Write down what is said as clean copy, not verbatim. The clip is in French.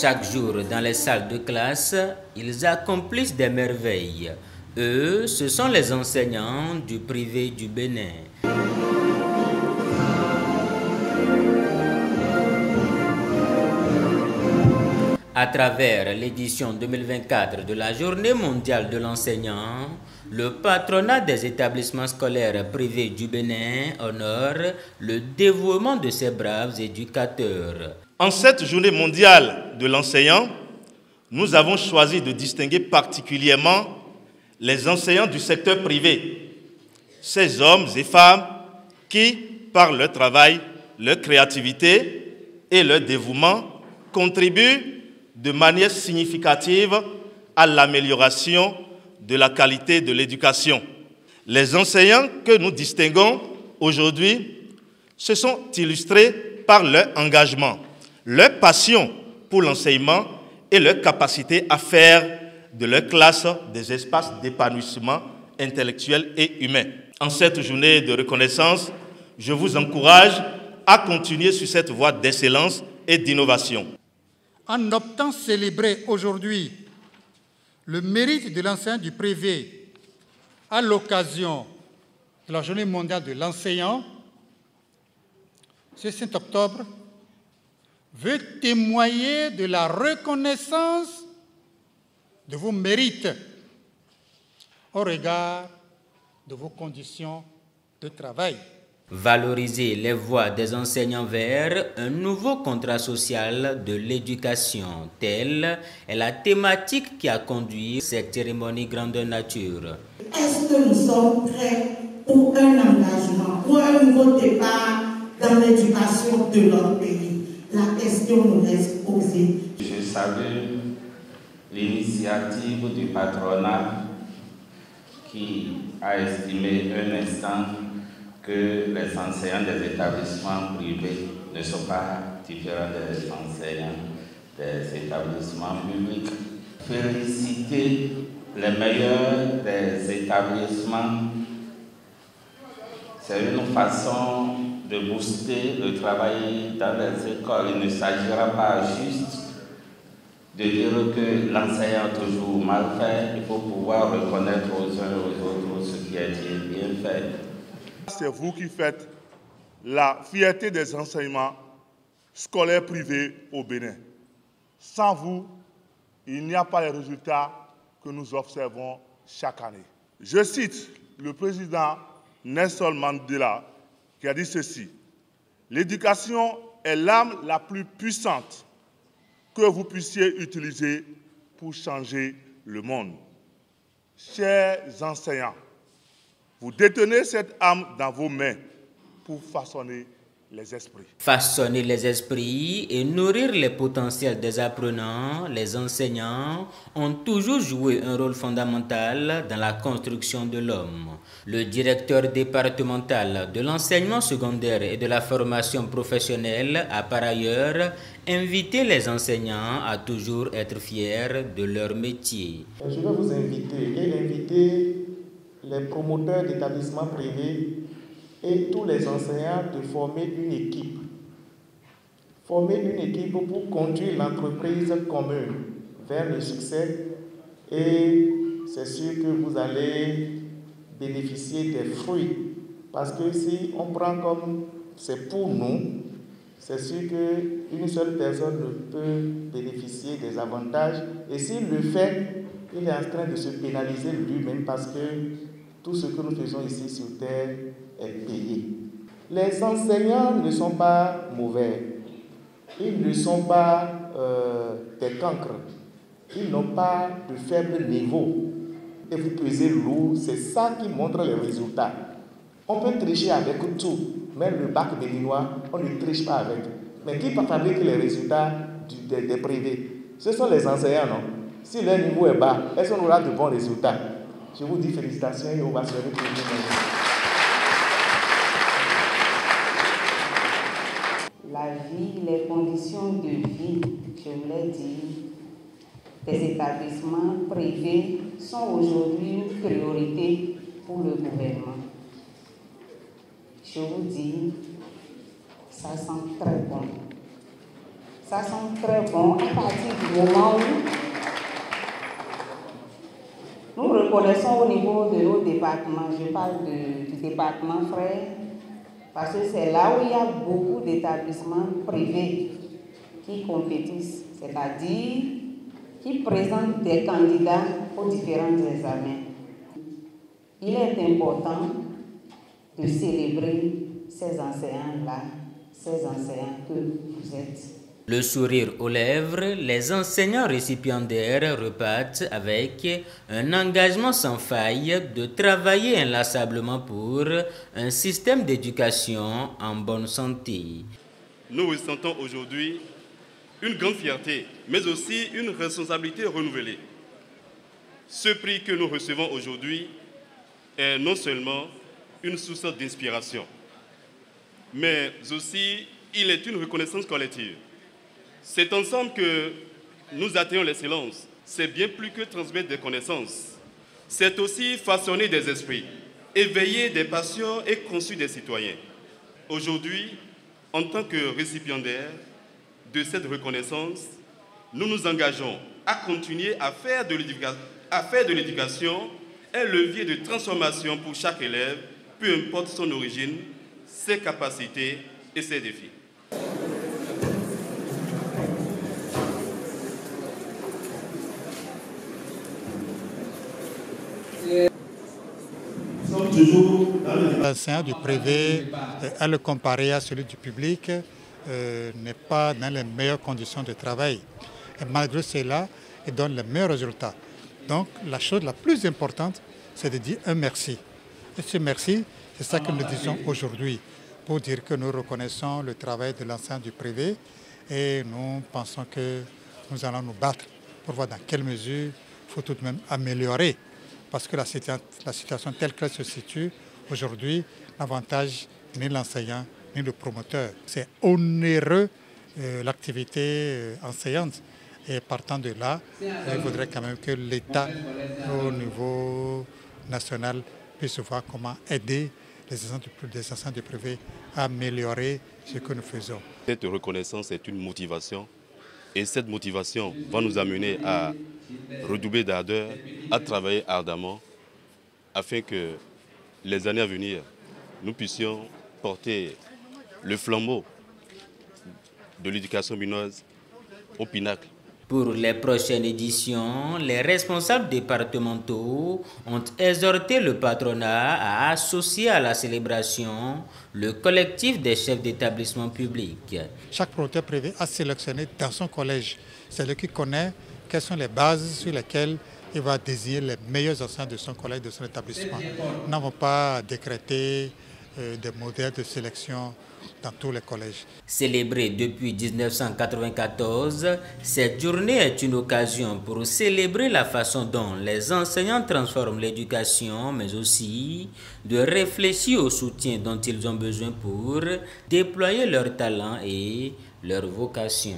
Chaque jour, dans les salles de classe, ils accomplissent des merveilles. Eux, ce sont les enseignants du privé du Bénin. À travers l'édition 2024 de la Journée mondiale de l'enseignant, le patronat des établissements scolaires privés du Bénin honore le dévouement de ses braves éducateurs. En cette Journée mondiale de l'enseignant, nous avons choisi de distinguer particulièrement les enseignants du secteur privé, ces hommes et femmes qui, par leur travail, leur créativité et leur dévouement, contribuent de manière significative à l'amélioration de la qualité de l'éducation. Les enseignants que nous distinguons aujourd'hui se sont illustrés par leur engagement, leur passion pour l'enseignement et leur capacité à faire de leur classe des espaces d'épanouissement intellectuel et humain. En cette journée de reconnaissance, je vous encourage à continuer sur cette voie d'excellence et d'innovation. En optant célébrer aujourd'hui le mérite de l'enseignant du privé à l'occasion de la Journée mondiale de l'enseignant, ce 5 octobre veut témoigner de la reconnaissance de vos mérites au regard de vos conditions de travail. Valoriser les voix des enseignants vers un nouveau contrat social de l'éducation. Telle est la thématique qui a conduit cette cérémonie grandeur nature. Est-ce que nous sommes prêts pour un engagement, pour un nouveau départ dans l'éducation de notre pays? La question nous reste posée. Je salue l'initiative du patronat qui a estimé un instant que les enseignants des établissements privés ne sont pas différents des enseignants des établissements publics. Féliciter les meilleurs des établissements, c'est une façon de booster le travail dans les écoles. Il ne s'agira pas juste de dire que l'enseignant a toujours mal fait. Il faut pouvoir reconnaître aux uns et aux autres ce qui a été bien fait. C'est vous qui faites la fierté des enseignements scolaires privés au Bénin. Sans vous, il n'y a pas les résultats que nous observons chaque année. Je cite le président Nelson Mandela qui a dit ceci: « L'éducation est l'arme la plus puissante que vous puissiez utiliser pour changer le monde. » Chers enseignants, vous détenez cette arme dans vos mains pour façonner les esprits. Façonner les esprits et nourrir les potentiels des apprenants, les enseignants ont toujours joué un rôle fondamental dans la construction de l'homme. Le directeur départemental de l'enseignement secondaire et de la formation professionnelle a par ailleurs invité les enseignants à toujours être fiers de leur métier. Je vais vous inviter les promoteurs d'établissements privés et tous les enseignants de former une équipe. Former une équipe pour conduire l'entreprise commune vers le succès, et c'est sûr que vous allez bénéficier des fruits. Parce que si on prend comme c'est pour nous, c'est sûr qu'une seule personne ne peut bénéficier des avantages. Et s'il le fait, il est en train de se pénaliser lui-même parce que tout ce que nous faisons ici sur Terre est payé. Les enseignants ne sont pas mauvais. Ils ne sont pas des cancres. Ils n'ont pas de faible niveau. Et vous pesez lourd, c'est ça qui montre les résultats. On peut tricher avec tout. Même le bac béninois, on ne triche pas avec. Mais qui fabrique les résultats des privés? Ce sont les enseignants, non? Si leur niveau est bas, est-ce qu'on aura de bons résultats? Je vous dis félicitations et on va se retrouver. La vie, les conditions de vie, je voulais dire, des établissements privés sont aujourd'hui une priorité pour le gouvernement. Je vous dis, ça sent très bon. Ça sent très bon à partir du moment où nous reconnaissons au niveau de nos départements, je parle du département frère, parce que c'est là où il y a beaucoup d'établissements privés qui compétissent, c'est-à-dire qui présentent des candidats aux différents examens. Il est important de célébrer ces enseignants-là, ces enseignants que vous êtes. Le sourire aux lèvres, les enseignants récipiendaires repartent avec un engagement sans faille de travailler inlassablement pour un système d'éducation en bonne santé. Nous ressentons aujourd'hui une grande fierté, mais aussi une responsabilité renouvelée. Ce prix que nous recevons aujourd'hui est non seulement une source d'inspiration, mais aussi il est une reconnaissance collective. C'est ensemble que nous atteignons l'excellence. C'est bien plus que transmettre des connaissances. C'est aussi façonner des esprits, éveiller des passions et construire des citoyens. Aujourd'hui, en tant que récipiendaires de cette reconnaissance, nous nous engageons à continuer à faire de l'éducation un levier de transformation pour chaque élève, peu importe son origine, ses capacités et ses défis. L'enseignant du privé, à le comparer à celui du public, n'est pas dans les meilleures conditions de travail. Et malgré cela, il donne les meilleurs résultats. Donc la chose la plus importante, c'est de dire un merci. Et ce merci, c'est ça que nous disons aujourd'hui, pour dire que nous reconnaissons le travail de l'enseignant du privé et nous pensons que nous allons nous battre pour voir dans quelle mesure il faut tout de même améliorer. Parce que la situation telle qu'elle se situe aujourd'hui, l'avantage ni l'enseignant ni le promoteur. C'est onéreux l'activité enseignante. Et partant de là, il faudrait quand même que l'État, au niveau national, puisse voir comment aider les enseignants du privé à améliorer ce que nous faisons. Cette reconnaissance est une motivation. Et cette motivation va nous amener à redoubler d'ardeur, à travailler ardemment, afin que les années à venir, nous puissions porter le flambeau de l'éducation minoise au pinacle. Pour les prochaines éditions, les responsables départementaux ont exhorté le patronat à associer à la célébration le collectif des chefs d'établissement public. Chaque promoteur privé a sélectionné dans son collège. C'est lui qui connaît quelles sont les bases sur lesquelles il va désigner les meilleurs enseignants de son collège, de son établissement. Nous n'avons pas décrété des modèles de sélection dans tous les collèges. Célébrée depuis 1994, cette journée est une occasion pour célébrer la façon dont les enseignants transforment l'éducation, mais aussi de réfléchir au soutien dont ils ont besoin pour déployer leur talent et leur vocation.